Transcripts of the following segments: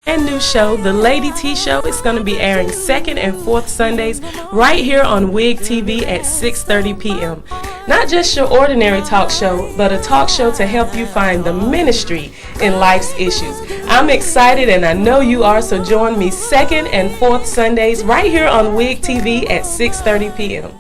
And new show, The Lady T Show, is going to be airing second and fourth Sundays right here on WIG TV at 6:30 p.m. Not just your ordinary talk show, but a talk show to help you find the ministry in life's issues. I'm excited and I know you are, so join me second and fourth Sundays right here on WIG TV at 6:30 p.m.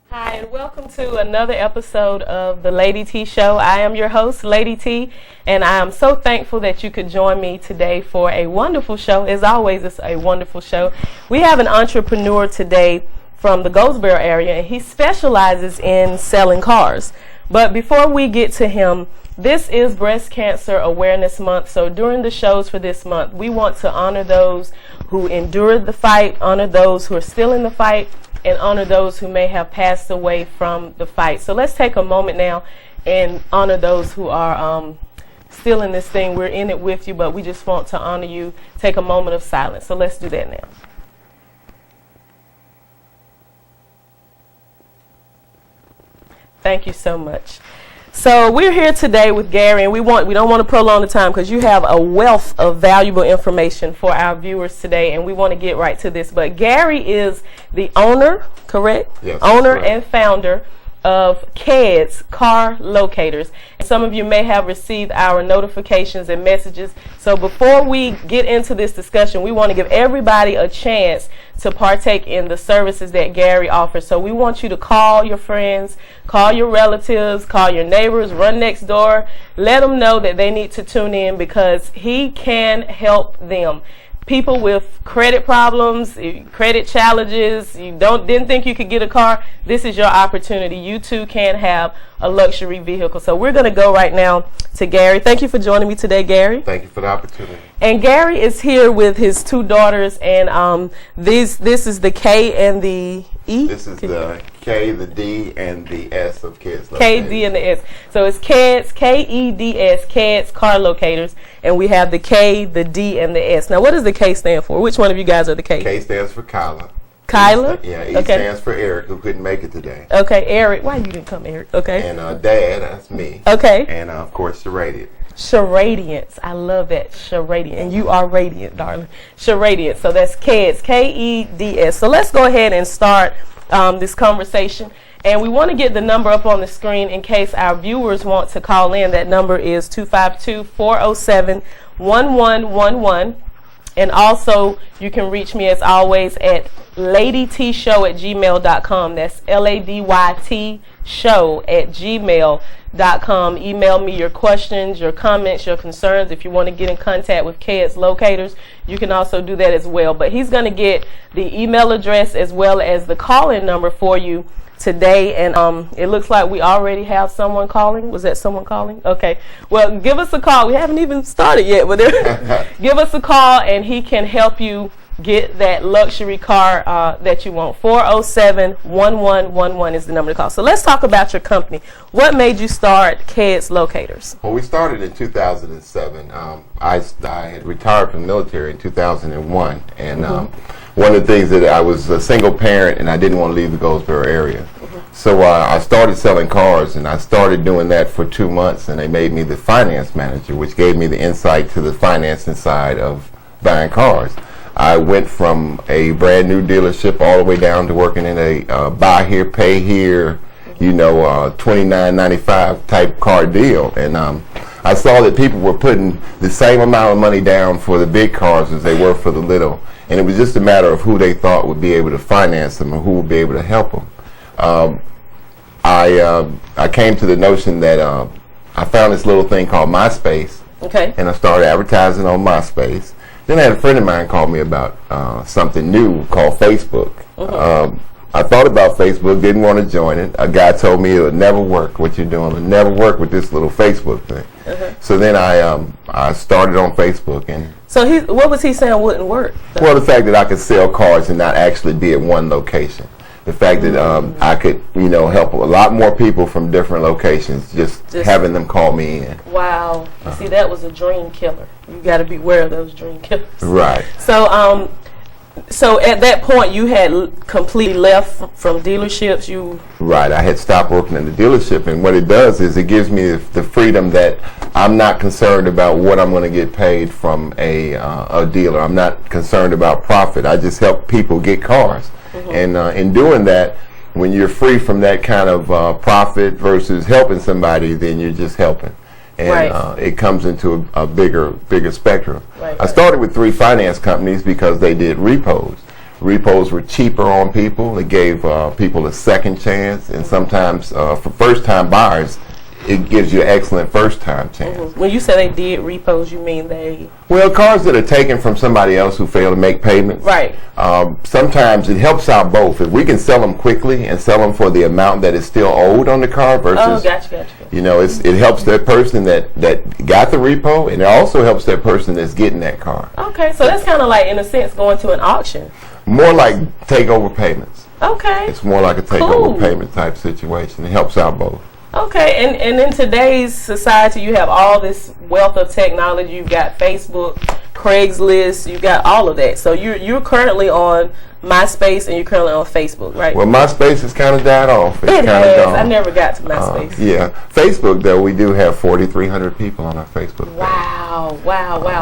Hi, and welcome to another episode of The Lady T Show. I am your host, Lady T, and I am so thankful that you could join me today for a wonderful show. As always, it's a wonderful show. We have an entrepreneur today from the Goldsboro area, and he specializes in selling cars. But before we get to him, this is Breast Cancer Awareness Month, so during the shows for this month, we want to honor those who endured the fight, honor those who are still in the fight, and honor those who may have passed away from the fight. So let's take a moment now and honor those who are still in this thing. We're in it with you, but we just want to honor you. Take a moment of silence. So let's do that now. Thank you so much. So we're here today with Gary, and we don't want to prolong the time because you have a wealth of valuable information for our viewers today, and we want to get right to this. But Gary is the owner, correct? Yes. Owner Correct. and founder of KEDS Car Locators. And some of you may have received our notifications and messages. So before we get into this discussion, we want to give everybody a chance to partake in the services that Gary offers. So we want you to call your friends, call your relatives, call your neighbors, run next door. Let them know that they need to tune in because he can help them. People with credit problems, credit challenges, you didn't think you could get a car, this is your opportunity. You too can have a luxury vehicle. So we're going to go right now to Gary. Thank you for joining me today, Gary. Thank you for the opportunity. And Gary is here with his two daughters, and this is the K and the E? This is the K, the D, and the S of KEDS. K, D, and the S. So it's KEDS, K-E-D-S, KEDS Car Locators, and we have the K, the D, and the S. Now, what does the K stand for? Which one of you guys are the K? K stands for Kyla. Kyla? Yeah, E okay. stands for Eric, who couldn't make it today. Okay, Eric. Why you didn't come, Eric? Okay. And Dad, that's me. Okay. And, of course, Sharadiant. Sharadiance. I love that. Sharadiant. And you are radiant, darling. Sharadiant. So that's KEDS, K-E-D-S. So let's go ahead and start this conversation. And we want to get the number up on the screen in case our viewers want to call in. That number is 252-407-1111. And also, you can reach me, as always, at ladytshow@gmail.com. That's LADYT show@gmail.com. Email me your questions, your comments, your concerns. If you want to get in contact with KEDS Locators, you can also do that as well. But he's going to get the email address as well as the call-in number for you today, and it looks like we already have someone calling. Was that someone calling? Okay. Well, give us a call. We haven't even started yet, but give us a call, and he can help you get that luxury car that you want. 407-1111 is the number to call. So let's talk about your company. What made you start KEDS Locators? Well, we started in 2007. I had retired from the military in 2001, and one of the things that I was a single parent, and I didn't want to leave the Goldsboro area. So I started selling cars, and I started doing that for 2 months, and they made me the finance manager, which gave me the insight to the financing side of buying cars. I went from a brand new dealership all the way down to working in a buy here, pay here, $29.95 type car deal. And I saw that people were putting the same amount of money down for the big cars as they were for the little. And it was just a matter of who they thought would be able to finance them and who would be able to help them. I came to the notion that I found this little thing called MySpace. Okay. And I started advertising on MySpace. Then I had a friend of mine call me about something new called Facebook. I thought about Facebook, didn't want to join it. A guy told me it would never work, what you're doing. It would never work with this little Facebook thing. So then I started on Facebook. And so what was he saying wouldn't work? Well, the fact that I could sell cars and not actually be at one location. The fact that I could, help a lot more people from different locations, just having them call me in. Wow. See, that was a dream killer. You got to beware of those dream killers. Right. So, so at that point, you had completely left from dealerships. Right. I had stopped working in the dealership, and what it does is it gives me the freedom that I'm not concerned about what I'm going to get paid from a dealer. I'm not concerned about profit. I just help people get cars, and in doing that, when you're free from that kind of profit versus helping somebody, then you're just helping. And it comes into a bigger spectrum. I started with 3 finance companies because they did repos. Repos were cheaper on people. It gave people a second chance, and sometimes for first-time buyers, it gives you an excellent first-time chance. When you say they did repos, you mean they? Well, cars that are taken from somebody else who failed to make payments. Right. Sometimes it helps out both. If we can sell them quickly and sell them for the amount that is still owed on the car versus, gotcha. It helps that person that got the repo, and it also helps that person that's getting that car. Okay, so that's kind of like, in a sense, going to an auction. More like takeover payments. Okay. It's more like a takeover payment type situation. It helps out both. Okay, and in today's society, you have all this wealth of technology. You've got Facebook, Craigslist, you got all of that. So you're currently on MySpace and you're currently on Facebook, right? Well, MySpace has kind of died off. It has. I never got to MySpace. Yeah. Facebook, though, we do have 4,300 people on our Facebook page. Wow.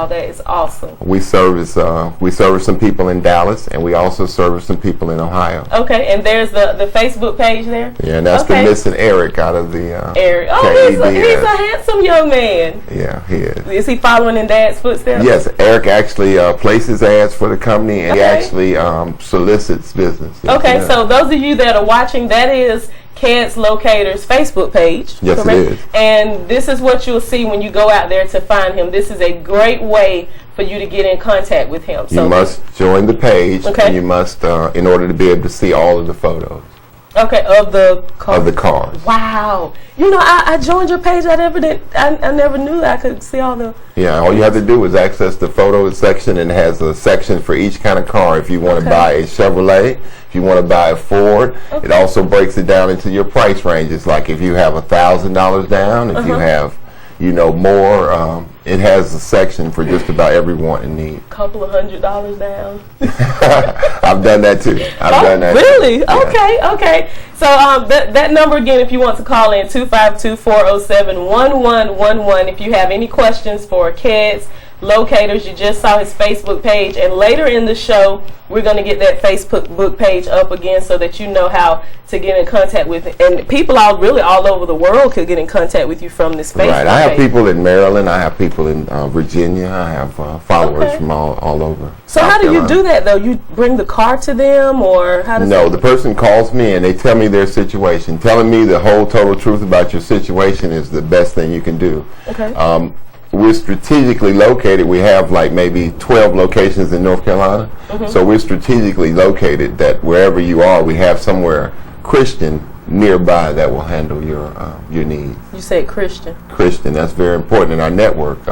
That is awesome. We service some people in Dallas, and we also service some people in Ohio. Okay, and there's the Facebook page there? Yeah, and that's the missing Eric out of the Eric. Oh, KEDS. he's a handsome young man. Yeah, he is. Is he following in Dad's footsteps? Yes, Eric actually places ads for the company, and he actually solicits business. Okay, so those of you that are watching, that is KEDS Locators Facebook page. Yes, correct? It is. And this is what you'll see when you go out there to find him. This is a great way for you to get in contact with him. You must join the page, and you must, in order to be able to see all of the photos. Okay, of the cars. Of the cars. Wow. I joined your page. I never knew I could see all the. Yeah, all you have to do is access the photo section, and it has a section for each kind of car. If you want to buy a Chevrolet, if you want to buy a Ford, it also breaks it down into your price ranges. Like if you have $1,000 down, if you have, more, it has a section for just about every want and need. Couple of $100 down. I've done that too. I've done that. Really? Too. Yeah. Okay. So that number again, if you want to call in, 252-407-1111. If you have any questions for KEDS Locators, you just saw his Facebook page, and later in the show, we're going to get that Facebook page up again so that you know how to get in contact with it. And people all over the world could get in contact with you from this Facebook Right. I have people in Maryland. I have people in Virginia. I have followers from all over. So how do you do that, though? You bring the car to them, or how does No, the person calls me and they tell me their situation. Telling me the whole total truth about your situation is the best thing you can do. Okay. We're strategically located. We have like maybe 12 locations in North Carolina. So we're strategically located that wherever you are, we have somewhere Christian nearby that will handle your needs. You said Christian. Christian, that's very important in our network.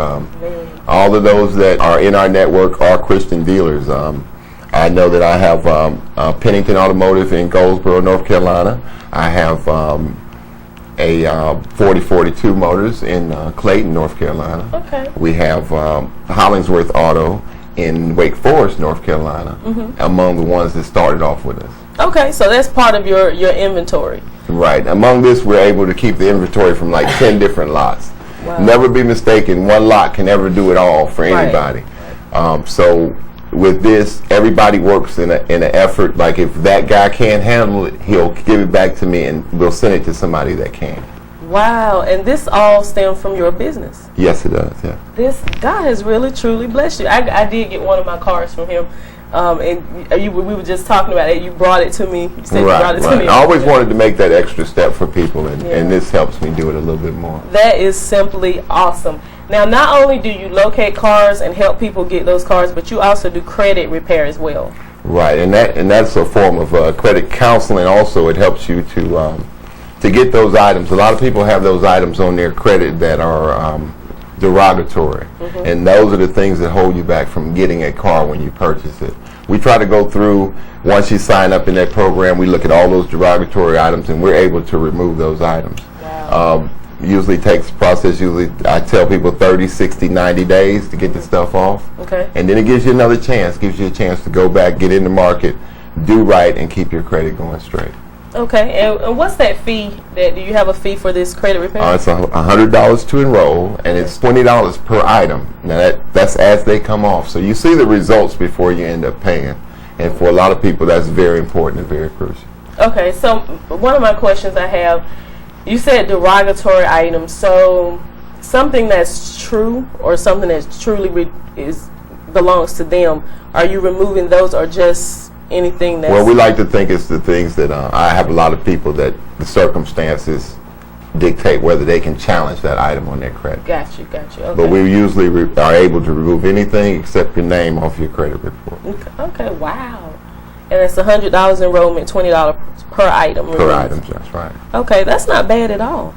All of those that are in our network are Christian dealers. I know that I have Pennington Automotive in Goldsboro, North Carolina. I have a 4042 Motors in Clayton, North Carolina. Okay. We have Hollingsworth Auto in Wake Forest, North Carolina, among the ones that started off with us. Okay, so that's part of your inventory. Right. Among this, we're able to keep the inventory from like 10 different lots. Wow. Never be mistaken, one lot can never do it all for anybody. So with this, everybody works in an effort. Like if that guy can't handle it, he'll give it back to me, and we'll send it to somebody that can. Wow, and this all stems from your business. Yes, it does. Yeah. God has really truly blessed you. I did get one of my cars from him, and we were just talking about it. You brought it to me. You said you brought it to me. I always wanted to make that extra step for people, and this helps me do it a little bit more. That is simply awesome. Now, not only do you locate cars and help people get those cars, but you also do credit repair as well. Right, and that's a form of credit counseling. Also, it helps you to get those items. A lot of people have those items on their credit that are derogatory. And those are the things that hold you back from getting a car when you purchase it. We try to go through, once you sign up in that program, we look at all those derogatory items and we're able to remove those items. Wow. Usually takes process, I tell people 30, 60, 90 days to get the stuff off. Okay. And then it gives you another chance, gives you a chance to go back, get in the market, do right, and keep your credit going straight. Okay, and what's that fee? Do you have a fee for this credit repair? It's $100 to enroll, and it's $20 per item. Now that's as they come off. So you see the results before you end up paying. And for a lot of people, that's very important and very crucial. Okay, so one of my questions I have, you said derogatory items. So something that's true or something that truly belongs to them, are you removing those or just anything that's... Well, we like to think it's the things that I have a lot of people that the circumstances dictate whether they can challenge that item on their credit. Got you. Okay. But we usually are able to remove anything except your name off your credit report. Okay, wow. And it's $100 enrollment, $20 per item. Per item, that's right. Okay, that's not bad at all.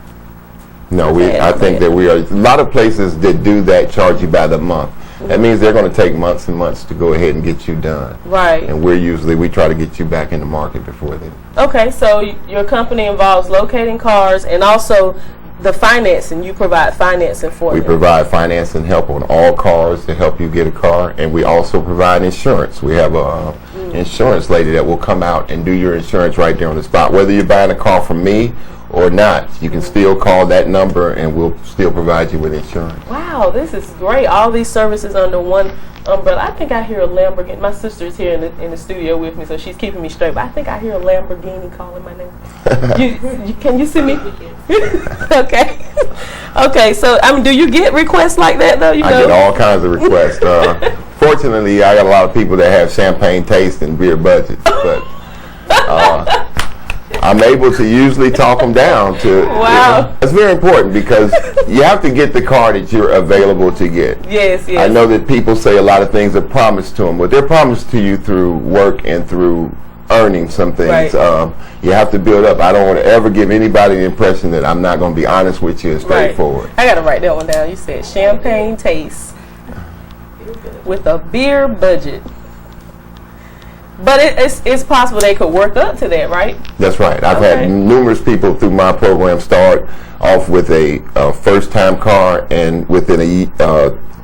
No, I think that we are, a lot of places that do that charge you by the month. That means they're going to take months and months to go ahead and get you done. Right. And we try to get you back in the market before then. Okay, so your company involves locating cars and also the financing. You provide financing for them. We provide financing help on all cars to help you get a car, and we also provide insurance. We have a insurance lady that will come out and do your insurance right there on the spot. Whether you're buying a car from me or not, you can still call that number and we'll still provide you with insurance. Wow, this is great. All these services under one umbrella. I think I hear a Lamborghini. My sister's here in the studio with me, so she's keeping me straight. But I think I hear a Lamborghini calling my name. Can you see me? Okay. Okay, so do you get requests like that though? I get all kinds of requests. Fortunately, I got a lot of people that have champagne taste and beer budgets, but I'm able to usually talk them down to. Wow. It's very important because you have to get the car that you're available to get. Yes. I know that people say a lot of things are promised to them, but they're promised to you through work and through earning some things. Right. You have to build up. I don't want to ever give anybody the impression that I'm not going to be honest with you and straightforward. Right. I got to write that one down. You said champagne taste with a beer budget. But it's possible they could work up to that, right? That's right. I've had numerous people through my program start off with a first-time car, and within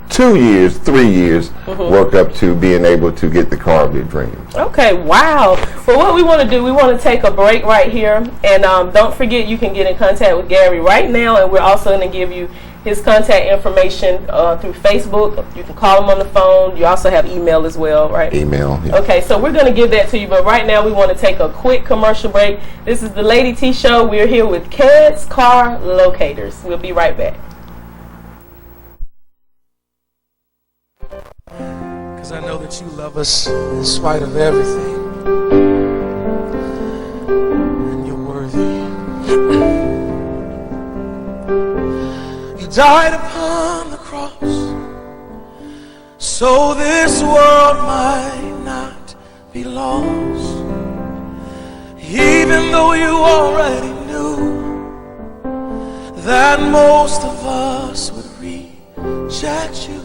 2 years, 3 years, work up to being able to get the car of their dreams. Okay, wow. Well, what we want to do, we want to take a break right here. And don't forget, you can get in contact with Gary right now, and we're also going to give you his contact information through Facebook. You can call him on the phone. You also have email as well, right? Email. Yeah. Okay, so we're going to give that to you, but right now we want to take a quick commercial break. This is the Lady T Show. We're here with KEDS Car Locators. We'll be right back. Because I know that you love us in spite of everything. And you're worthy. Died upon the cross so this world might not be lost, even though you already knew that most of us would reject you.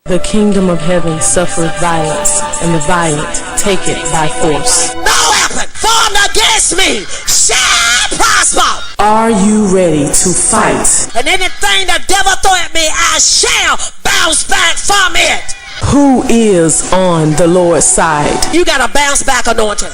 The kingdom of heaven suffereth violence, and the violent take it by force. No weapon formed against me shall prosper. Are you ready to fight? And anything the devil throw at me, I shall bounce back from it. Who is on the Lord's side? You got a bounce back anointing.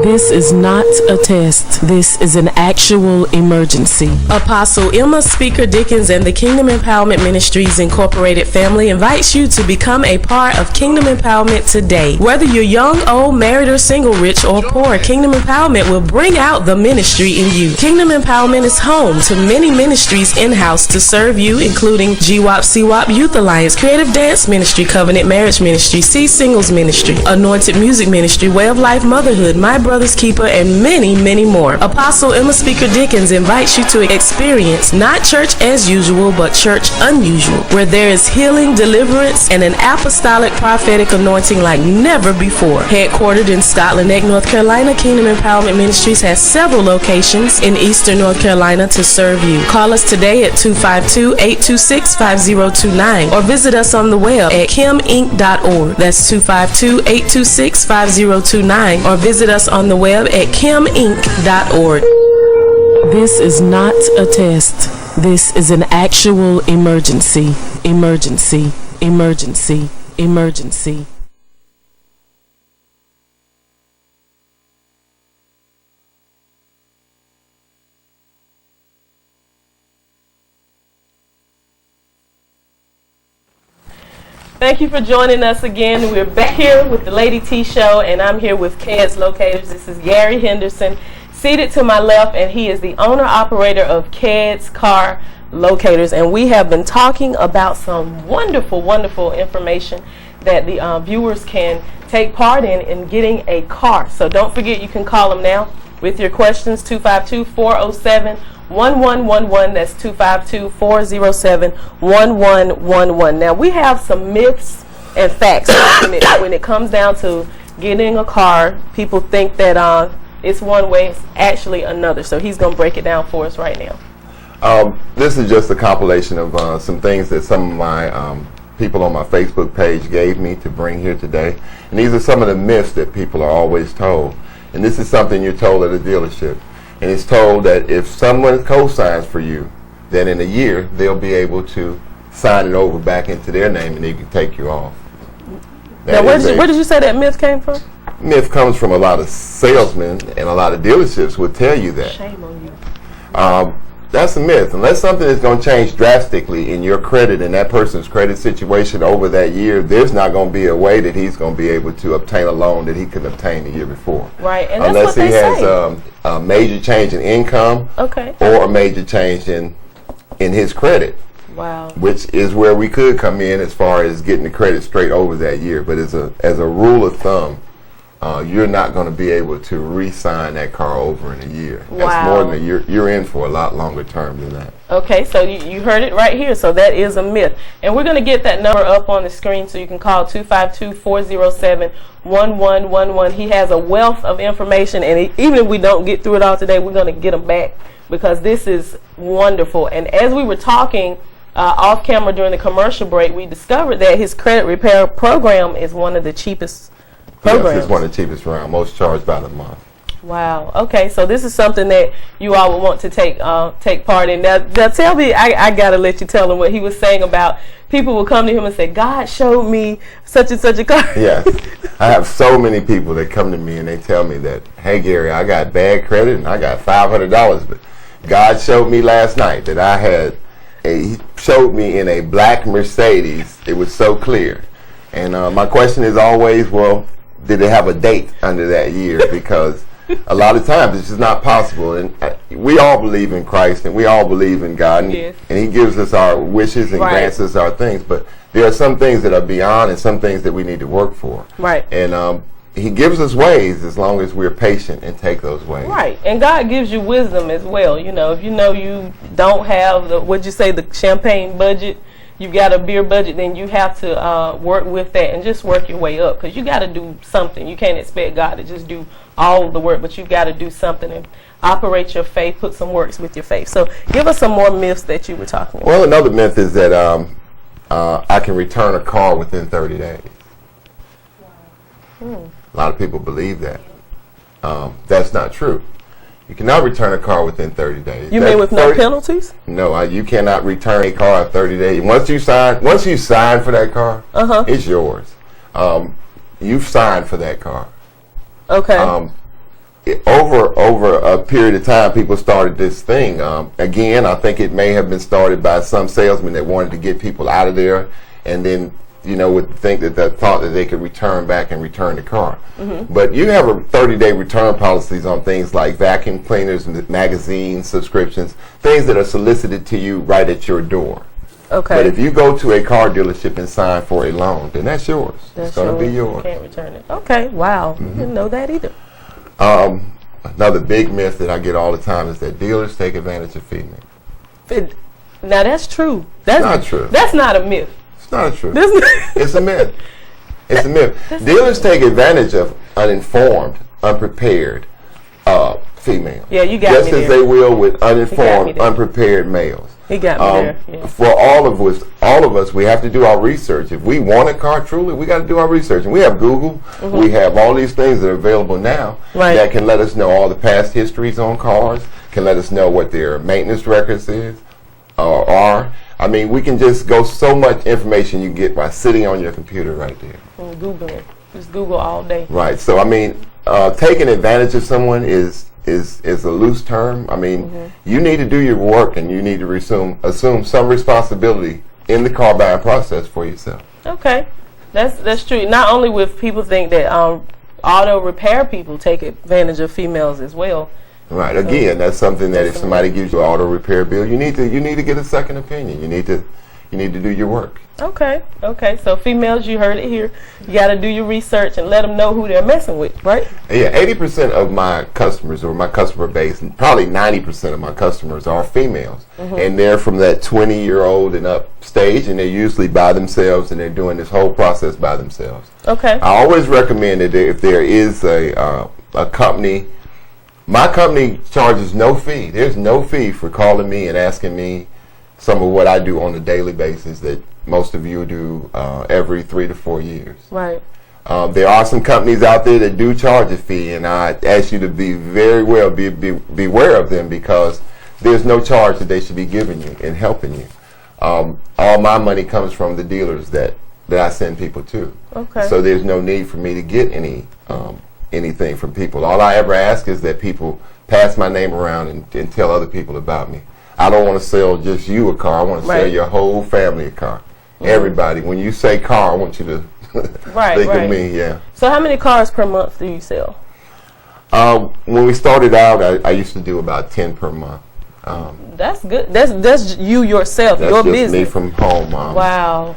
This is not a test. This is an actual emergency. Apostle Emma Speaker Dickens and the Kingdom Empowerment Ministries Incorporated family invites you to become a part of Kingdom Empowerment today. Whether you're young, old, married, or single, rich, or poor, Kingdom Empowerment will bring out the ministry in you. Kingdom Empowerment is home to many ministries in-house to serve you, including GWAP, CWAP, Youth Alliance, Creative Dance Ministry, Covenant Marriage Ministry, C Singles Ministry, Anointed Music Ministry, Way of Life Motherhood, My Brother's Keeper, and many, many more. Apostle Emma Speaker Dickens invites you to experience not church as usual, but church unusual, where there is healing, deliverance, and an apostolic prophetic anointing like never before. Headquartered in Scotland Neck, North Carolina, Kingdom Empowerment Ministries has several locations in Eastern North Carolina to serve you. Call us today at 252-826-5029 or visit us on the web at kiminc.org. That's 252-826-5029 or visit us on the web at kiminc.org. This is not a test. This is an actual emergency. Emergency. Emergency. Emergency. Thank you for joining us again. We're back here with the Lady T Show, and I'm here with KEDS Locators. This is Gary Henderson, seated to my left, and he is the owner-operator of KEDS Car Locators. And we have been talking about some wonderful, wonderful information that the viewers can take part in getting a car. So don't forget, you can call them now with your questions, 252-407-1111. That's 252-407-1111. Now, we have some myths and facts when it comes down to getting a car. People think that it's one way, it's actually another. So he's going to break it down for us right now. This is just a compilation of some things that some of my people on my Facebook page gave me to bring here today. And these are some of the myths that people are always told. And this is something you're told at a dealership. And it's told that if someone co-signs for you, then in a year they'll be able to sign it over back into their name and they can take you off. Now, where did you say that myth came from? Myth comes from a lot of salesmen and a lot of dealerships will tell you that. Shame on you. That's a myth. Unless something is going to change drastically in your credit and that person's credit situation over that year, there's not going to be a way that he's going to be able to obtain a loan that he could obtain the year before. Right, and unless that's what he they has say. A major change in income, Okay. or a major change in his credit. Wow. Which is where we could come in as far as getting the credit straight over that year. But as a rule of thumb, you're not going to be able to re-sign that car over in a year. Wow. That's more than a year. You're in for a lot longer term than that. Okay, so you heard it right here. So that is a myth. And we're going to get that number up on the screen so you can call 252-407-1111. He has a wealth of information, and even if we don't get through it all today, we're going to get them back because this is wonderful. And as we were talking off camera during the commercial break, we discovered that his credit repair program is one of the cheapest programs. Yes, it's one of the cheapest around, most charged by the month. Wow. Okay, so this is something that you all would want to take part in. Now tell me, I gotta let you tell him what he was saying about people will come to him and say, God showed me such and such a car. Yes. I have so many people that come to me and they tell me that, hey Gary, I got bad credit and I got $500, but God showed me last night that he showed me in a black Mercedes. It was so clear. And my question is always, well, did it have a date under that year? Because a lot of times it's just not possible. And we all believe in Christ and we all believe in God. And, yes. and he gives us our wishes and right. grants us our things. But there are some things that are beyond and some things that we need to work for. Right. And he gives us ways as long as we're patient and take those ways. Right. And God gives you wisdom as well. You know, if you know you don't have the champagne budget, you've got a beer budget, then you have to work with that and just work your way up, because you got to do something. You can't expect God to just do all the work, but you've got to do something and operate your faith, put some works with your faith. So give us some more myths that you were talking about. Well, another myth is that I can return a car within 30 days. A lot of people believe that. That's not true. You cannot return a car within 30 days. You mean with no penalties? No, you cannot return a car in 30 days. Once you sign for that car, it's yours. You've signed for that car. Okay. Over a period of time, people started this thing. Again, I think it may have been started by some salesman that wanted to get people out of there, and then would think that thought that they could return back and return the car. But you have a 30-day return policies on things like vacuum cleaners, magazines, subscriptions, things that are solicited to you right at your door. Okay. But if you go to a car dealership and sign for a loan, then that's yours. It's going to be yours. You can't return it. Okay. Wow. Didn't know that either. Another big myth that I get all the time is that dealers take advantage of females. Now that's true. That's not true. That's not a myth. It's not true. It's a myth. It's a myth. Dealers take advantage of uninformed, unprepared females. Yeah, you got just me there. as they will with uninformed, unprepared males. He got me there. Yeah. For all of us, we have to do our research. If we want a car truly, we got to do our research. And we have Google. We have all these things that are available now that can let us know all the past histories on cars, can let us know what their maintenance records are. I mean, we can just go so much information you get by sitting on your computer right there. And Googling. Just Google all day. Right. So, I mean, taking advantage of someone is a loose term. I mean, you need to do your work and you need to assume some responsibility in the car buying process for yourself. Okay, that's true. Not only with people think that auto repair people take advantage of females as well. Right. Again, that's something that if somebody gives you an auto repair bill, you need to get a second opinion. You need to do your work. Okay. So females, you heard it here. You got to do your research and let them know who they're messing with, right? Yeah, 80% of my customers, or my customer base, and probably 90% of my customers are females. And they're from that 20-year-old and up stage, and they're usually by themselves, and they're doing this whole process by themselves. Okay. I always recommend that if there is a company, my company charges no fee. There's no fee for calling me and asking me some of what I do on a daily basis that most of you do every 3 to 4 years. Right. There are some companies out there that do charge a fee, and I ask you to be beware of them, because there's no charge that they should be giving you and helping you. All my money comes from the dealers that I send people to. Okay. So there's no need for me to get anything from people. All I ever ask is that people pass my name around and tell other people about me. I don't want to sell just you a car. I want to sell your whole family a car. Everybody. When you say car, I want you to think of me. Yeah. So how many cars per month do you sell? When we started out, I used to do about 10 per month. That's good. That's you yourself, that's your just business. Me from home. Wow.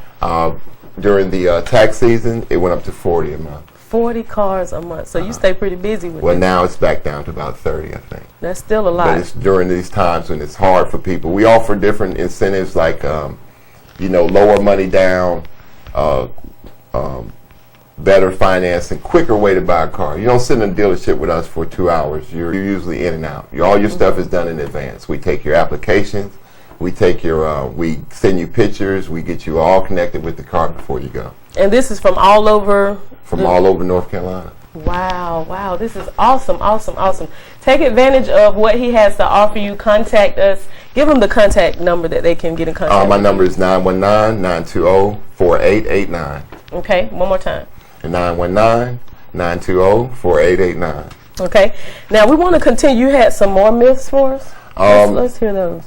During the tax season, it went up to 40 a month. 40 cars a month. So you stay pretty busy with it. Well, now it's back down to about 30, I think. That's still a lot. But it's during these times when it's hard for people. We offer different incentives like, lower money down, better financing, quicker way to buy a car. You don't sit in a dealership with us for 2 hours. You're usually in and out. All your stuff is done in advance. We take your applications. We take we send you pictures. We get you all connected with the car before you go. And this is from all over? From all over North Carolina. Wow. This is awesome. Take advantage of what he has to offer you. Contact us. Give them the contact number that they can get in contact my number is 919-920-4889. Okay, one more time. 919-920-4889. Okay. Now we want to continue. You had some more myths for us? Let's hear those.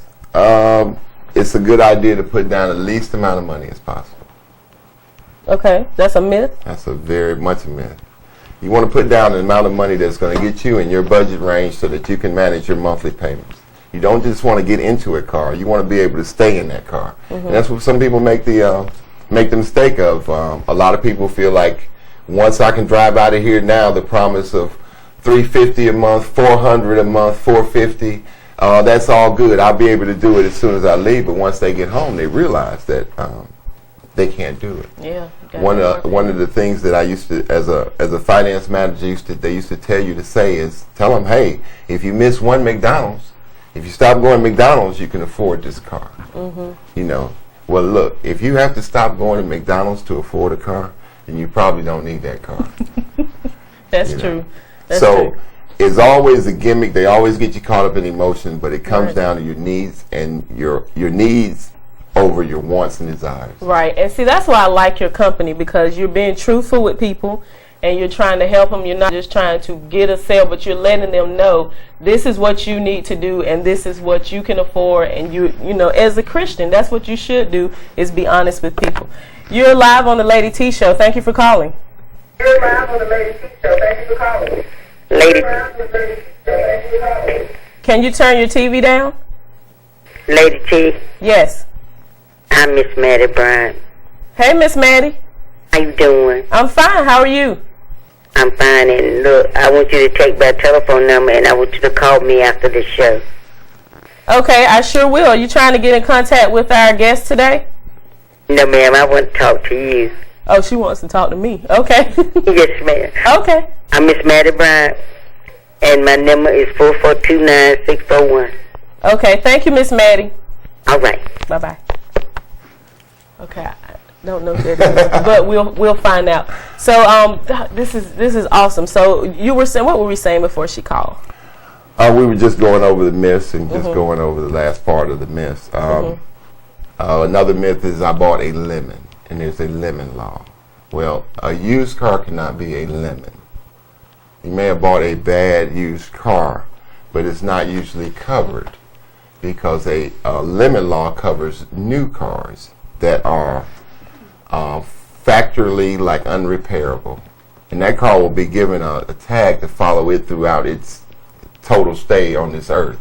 It's a good idea to put down the least amount of money as possible. Okay, that's a myth? That's very much a myth. You want to put down the amount of money that's going to get you in your budget range so that you can manage your monthly payments. You don't just want to get into a car. You want to be able to stay in that car. And that's what some people make the mistake of. A lot of people feel like once I can drive out of here now, the promise of $350 a month, $400 a month, $450, that's all good. I'll be able to do it as soon as I leave. But once they get home, they realize that they can't do it. Yeah. One of the things that I used to, as a finance manager, they used to tell you to say is, tell them, hey, if you miss one McDonald's, if you stop going to McDonald's, you can afford this car. Well, look, if you have to stop going to McDonald's to afford a car, then you probably don't need that car. That's true. That's true. It's always a gimmick. They always get you caught up in emotions, but it comes down to your needs and your needs over your wants and desires. Right. And see, that's why I like your company, because you're being truthful with people and you're trying to help them. You're not just trying to get a sale, but you're letting them know this is what you need to do and this is what you can afford. And you as a Christian, that's what you should do, is be honest with people. You're live on the Lady T Show. Thank you for calling. You're live on the Lady T Show. Thank you for calling. Lady. Can you turn your TV down? Lady T. Yes. I'm Miss Maddie Bryant. Hey, Miss Maddie. How you doing? I'm fine. How are you? I'm fine. And look, I want you to take my telephone number, and I want you to call me after the show. Okay, I sure will. Are you trying to get in contact with our guest today? No, ma'am. I want to talk to you. Oh, she wants to talk to me. Okay. Yes, ma'am. Okay. I'm Miss Maddie Bryant, and my number is 4429641. Okay. Thank you, Miss Maddie. All right. Bye-bye. Okay. I don't know who that is, but we'll find out. So this is awesome. So you were saying, what were we saying before she called? We were just going over the myths and just going over the last part of the myths. Another myth is I bought a lemon, and there's a lemon law. Well, a used car cannot be a lemon. You may have bought a bad used car, but it's not usually covered because a lemon law covers new cars that are factorily like unrepairable, and that car will be given a tag to follow it throughout its total stay on this earth.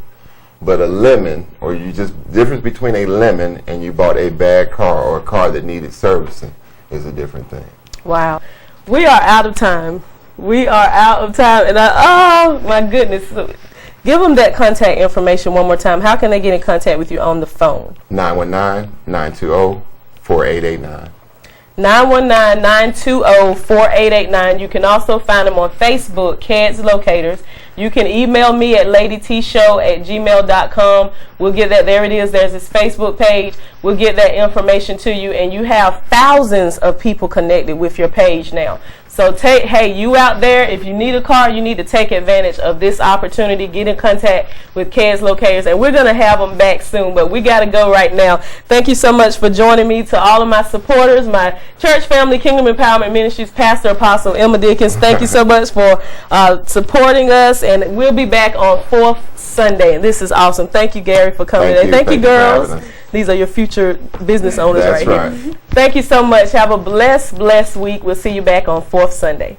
But a lemon, or you just difference between a lemon and you bought a bad car or a car that needed servicing is a different thing. Wow, we are out of time. We are out of time, and oh my goodness. So, give them that contact information one more time. How can they get in contact with you on the phone? 919-920-4889. 919-920-4889. You can also find them on Facebook, KEDS Locators. You can email me at ladytshow@gmail.com. We'll get that. There it is. There's this Facebook page. We'll get that information to you. And you have thousands of people connected with your page now. So hey, you out there, if you need a car, you need to take advantage of this opportunity. Get in contact with KEDS Locators, and we're going to have them back soon, but we got to go right now. Thank you so much for joining me. To all of my supporters, my church family, Kingdom Empowerment Ministries, Pastor Apostle Emma Dickens, thank you so much for supporting us, and we'll be back on 4th Sunday, and this is awesome. Thank you, Gary, for coming today. Thank you, girls. These are your future business owners. That's right here. Thank you so much. Have a blessed week. We'll see you back on 4th Sunday.